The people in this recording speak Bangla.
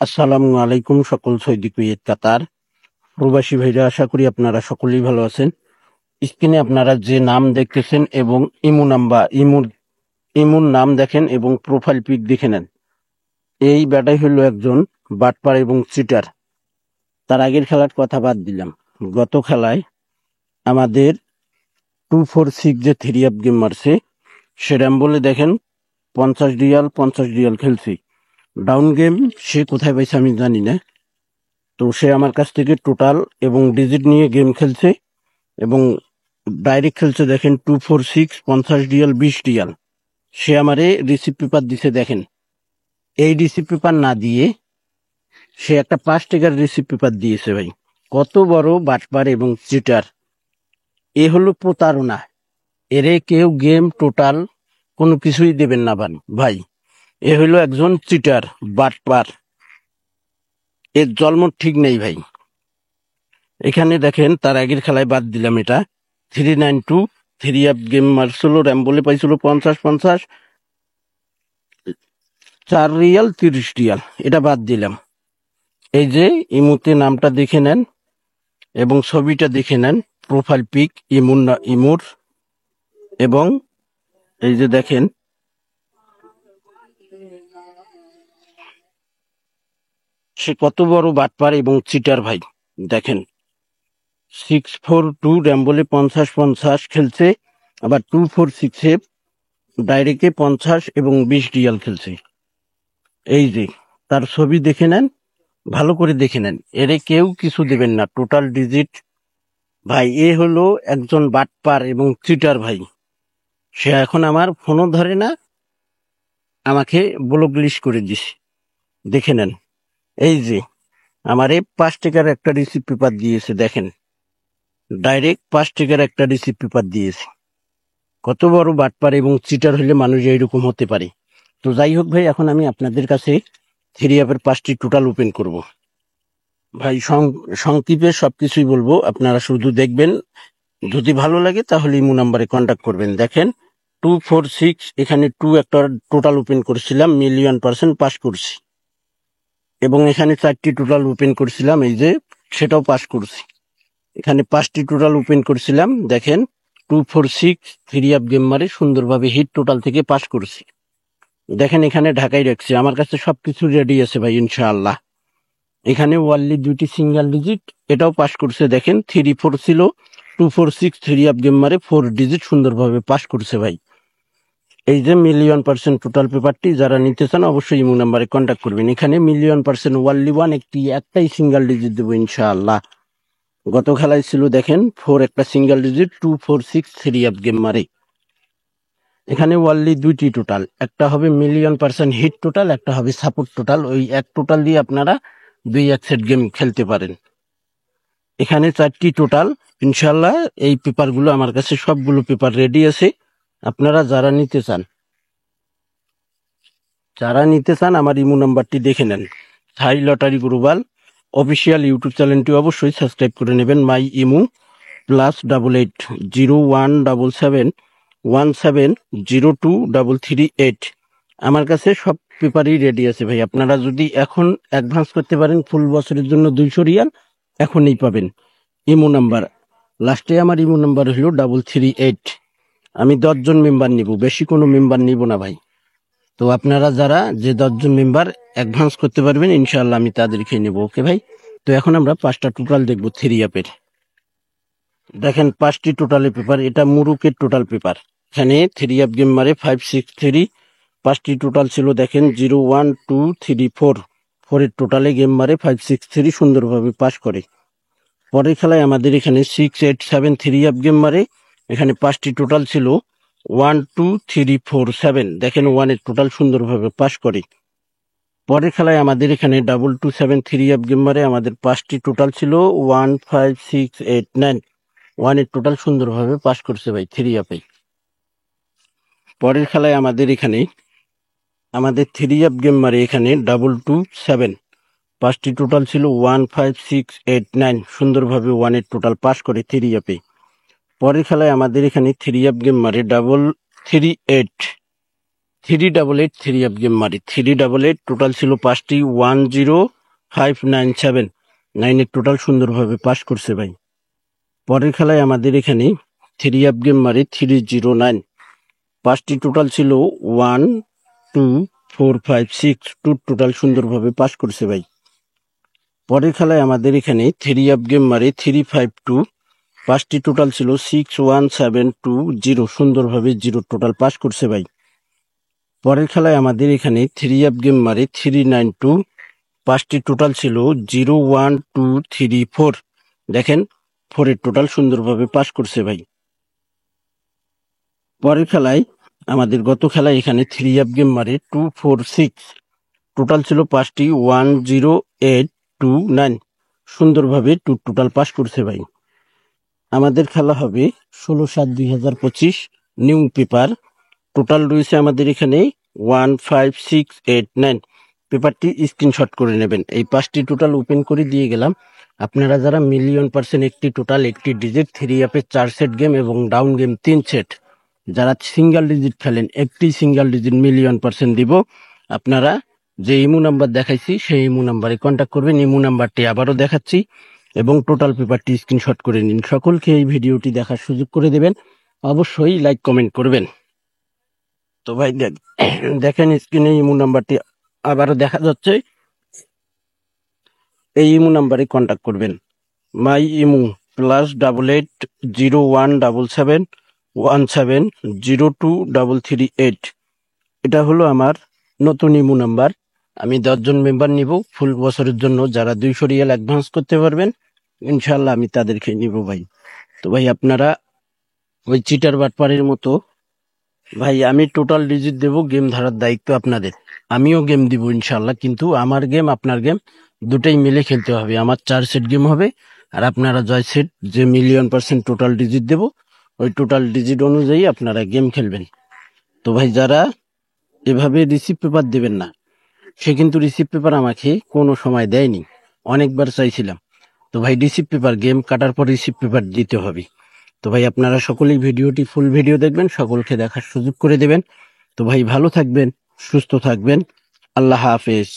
আসসালামু আলাইকুম সকল সৌদি কুয়েত কাতার প্রবাসী ভাইরা, আশা করি আপনারা সকলেই ভালো আছেন। স্ক্রিনে আপনারা যে নাম দেখতেছেন এবং ইমুর নাম দেখেন এবং প্রোফাইল পিক দেখে নেন। এই ব্যাটাই হলো একজন বাটপার এবং চিটার। তার আগের খেলার কথা বাদ দিলাম। গত খেলায় আমাদের 246 যে 3 গেম মারছে, সে বলে দেখেন 50 রিয়াল খেলছি। ডাউন গেম সে কোথায় পাইছে আমি জানি না। তো সে আমার কাছ থেকে টোটাল এবং ডিজিট নিয়ে গেম খেলছে এবং ডাইরেক্ট খেলছে দেখেন 246 50 রিয়াল 20 রিয়াল। সে আমারে রিসিপ্ট পেপার দিছে দেখেন। এই রিসিপ্ট পেপার না দিয়ে সে একটা 5 টাকার রিসিপ্ট পেপার দিয়েছে ভাই। কত বড় বাটপার এবং চিটার! এ হলো প্রতারণা। এরে কেউ গেম টোটাল কোনো কিছুই দেবেন না ভাই। এ হলো একজন চিটার, বাটপার। এর জন্ম ঠিক নেই ভাই। এখানে দেখেন তার আগের খেলায় বাদ দিলাম এটা 392 3 গেম মারছিল, বলে পাইছিল 50 4 রিয়াল 30 রিয়াল, এটা বাদ দিলাম। এই যে ইমুতে নামটা দেখে নেন এবং ছবিটা দেখে নেন, প্রোফাইল পিক ইমুর। এবং এই যে দেখেন সে কত বড় বাটপার এবং চিটার ভাই। দেখেন 642 বলে 50 খেলছে, আবার 246-এ ডাইরেক্টে 50 এবং 20 রিয়াল খেলছে। এই যে তার ছবি দেখে নেন, ভালো করে দেখে নেন। এরে কেউ কিছু দেবেন না, টোটাল ডিজিট ভাই। এ হলো একজন বাটপার এবং চিটার ভাই। সে এখন আমার ফোনও ধরে না, আমাকে ব্লক লিস্ট করে দিছে। দেখে নেন, এই যে আমারে 5 টাকার একটা রিসিপ্ট পেপার দিয়েছে দেখেন, ডাইরেক্ট 5 টাকার একটা রিসিপ্ট পেপার দিয়েছে। কত বড় বাটপার এবং চিটার হলে মানুষ এইরকম হতে পারে। তো যাই হোক ভাই, এখন আমি আপনাদের কাছে 3 অ্যাপের 5টি টোটাল ওপেন করব ভাই। সংক্ষেপে সবকিছুই বলবো, আপনারা শুধু দেখবেন। যদি ভালো লাগে তাহলে ইমো নাম্বারে কন্ট্যাক্ট করবেন। দেখেন 246, এখানে 2 একটা টোটাল ওপেন করেছিলাম, 1,000,000% পাস করছি। এবং এখানে 4টি টোটাল ওপেন করেছিলাম, এই যে সেটাও পাস করছি। এখানে 5টি টোটাল ওপেন করেছিলাম, দেখেন 246 3 গেম মারে সুন্দরভাবে হিট টোটাল থেকে পাস করছি। দেখেন এখানে ঢাকাই রাখছি, আমার কাছে সবকিছু রেডি আছে ভাই ইনশাআল্লাহ। এখানে ওয়ানলি 2টি সিঙ্গেল ডিজিট, এটাও পাস করছে। দেখেন 3-4 ছিল, 246 3 গেম মারে 4 ডিজিট সুন্দরভাবে পাস করছে ভাই। এই যে 1,000,000% টোটাল পেপারটি যারা নিতে চান অবশ্যই ইমো নাম্বারে কন্ট্যাক্ট করবেন। এখানে 1,000,000% ওয়ানলি ওয়ান একটাই সিঙ্গেল ডিজিট দেবো ইনশাআল্লাহ। গত খেলায় ছিল দেখেন 4 একটা সিঙ্গেল ডিজিট, 246 3 গেম মারে। এখানে ওয়ানলি 2টি টোটাল, একটা হবে 1,000,000% হিট টোটাল, একটা হবে সাপোর্ট টোটাল। ওই এক টোটাল দিয়ে আপনারা 2 সেট গেম খেলতে পারেন। এখানে 4টি টোটাল ইনশাল্লাহ। এই পেপারগুলো আমার কাছে সবগুলো পেপার রেডি আছে। আপনারা যারা নিতে চান আমার ইমো নাম্বারটি দেখে নেন। থাই লটারি গ্লোবাল অফিসিয়াল ইউটিউব চ্যানেলটি অবশ্যই সাবস্ক্রাইব করে নেবেন। মাই ইমো +88 0177 17023338। আমার কাছে সব পেপারই রেডি আছে ভাই। আপনারা যদি এখন অ্যাডভান্স করতে পারেন ফুল বছরের জন্য 200 রিয়াল এখনই পাবেন। ইমো নাম্বার লাস্টে আমার ইমো নাম্বার হলো 338। আমি 10 জন মেম্বার নিব, বেশি কোনো মেম্বার নিব না ভাই। তো আপনারা যারা যে 10 জন মেম্বার অ্যাডভান্স করতে পারবেন ইনশাআল্লাহ আমি তাদেরকে নেব। ওকে ভাই, তো এখন আমরা 5টা টোটাল দেখবো 3 অ্যাপের। দেখেন 5টি টোটালের পেপার, এটা মুরুকের টোটাল পেপার। এখানে 3 গেম মারে 563, 5টি টোটাল ছিল দেখেন 0 1 2 3 4, 4 টোটালে গেম মারে 563 সুন্দরভাবে পাস করে। পরের খেলায় আমাদের এখানে 6 8 7 3 গেম মারে। এখানে 5টি টোটাল ছিল 1 2 3 4 7, দেখেন 1 টোটাল সুন্দরভাবে পাস করে। পরের খেলায় আমাদের এখানে 227 3 গেম মারে। আমাদের 5টি টোটাল ছিল 1 5 6 8 9, 1 টোটাল সুন্দরভাবে পাস করছে ভাই 3 অ্যাপে। পরের খেলায় আমাদের 3 গেম মারে। এখানে 227, 5টি টোটাল ছিল 1 5 6 8 9, সুন্দরভাবে 1 টোটাল পাস করে 3 অ্যাপে। পরের খেলায় আমাদের এখানে 3 গেম মারে 338, 388 থ্রি অ্যাপ গেম মারি 388 টোটাল ছিল 5টি 10597 9 টোটাল সুন্দরভাবে পাস করছে ভাই। পরের খেলায় আমাদের এখানে 3 অ্যাপ গেম মারি 309 5টি টোটাল ছিল 12456 টোটাল সুন্দরভাবে পাস করছে ভাই। পরের খেলায় আমাদের এখানে 3 অ্যাপ গেম মারি 352 5টি টোটাল ছিল 61720 সুন্দরভাবে 0 টোটাল পাস করছে ভাই। পরের খেলায় আমাদের এখানে 3 অ্যাপ গেম মারি 392 5টি টোটাল ছিল 01234 দেখেন 4 টোটাল সুন্দরভাবে পাস করছে ভাই। পরের খেলায় আমাদের গত খেলায় এখানে 3 অ্যাপ গেম মারি 246 টোটাল ছিল 5টি 10829 সুন্দরভাবে টোটাল পাস করছে ভাই। আমাদের খেলা হবে 16/7/2025 নিউ পেপার টোটাল রয়েছে আমাদের এখানে 15689 পেপারটি স্ক্রিনশট করে নেবেন। এই 5টি টোটাল ওপেন করে দিয়ে গেলাম। আপনারা যারা %1 একটি টোটাল একটি ডিজিট 3 অ্যাপের 4 সেট গেম এবং ডাউন গেম 3 সেট যারা সিঙ্গেল ডিজিট খেলেন একটি সিঙ্গেল ডিজিট %1 দিব। আপনারা যে ইমো নাম্বার দেখাইছি সেই ইমো নাম্বারে কন্ট্যাক্ট করবেন। ইমো নাম্বারটি আবারও দেখাচ্ছি এবং টোটাল পেপারটি স্ক্রিনশট করে নিন। সকলকে এই ভিডিওটি দেখার সুযোগ করে দেবেন। অবশ্যই লাইক কমেন্ট করবেন। তো ভাই দেখেন স্ক্রিনে ইমো নাম্বারটি আবারও দেখা যাচ্ছে। এই ইমো নাম্বারে কন্ট্যাক্ট করবেন। মাই ইমো +81017717023338 এটা হলো আমার নতুন ইমো নাম্বার। আমি 10 জন মেম্বার নিব ফুল বছরের জন্য। যারা 200 রিয়াল অ্যাডভান্স করতে পারবেন ইনশাল্লাহ আমি তাদেরকে নিব ভাই। তো ভাই আপনারা ওই চিটার বাটপারের মতো ভাই আমি টোটাল ডিজিট দেব, গেম ধরার দায়িত্ব আপনাদের। আমিও গেম দিব ইনশাল্লাহ, কিন্তু আমার গেম আপনার গেম দুটাই মিলে খেলতে হবে। আমার 4 সেট গেম হবে আর আপনারা 6 সেট যে %1 টোটাল ডিজিট দেব ওই টোটাল ডিজিট অনুযায়ী আপনারা গেম খেলবেন। তো ভাই যারা এভাবে রিসিভ পেপার দেবেন না, সে কিন্তু রিসিভ পেপার আমাকে কোনো সময় দেয়নি, অনেকবার চাইছিলাম। তো ভাই রিসিভ পেপার গেম কাটার পর রিসিভ পেপার দিতে হবে। তো ভাই আপনারা সকলেই ভিডিওটি ফুল ভিডিও দেখবেন, সকলকে দেখার সুযোগ করে দেবেন। তো ভাই ভালো থাকবেন, সুস্থ থাকবেন, আল্লাহ হাফেজ।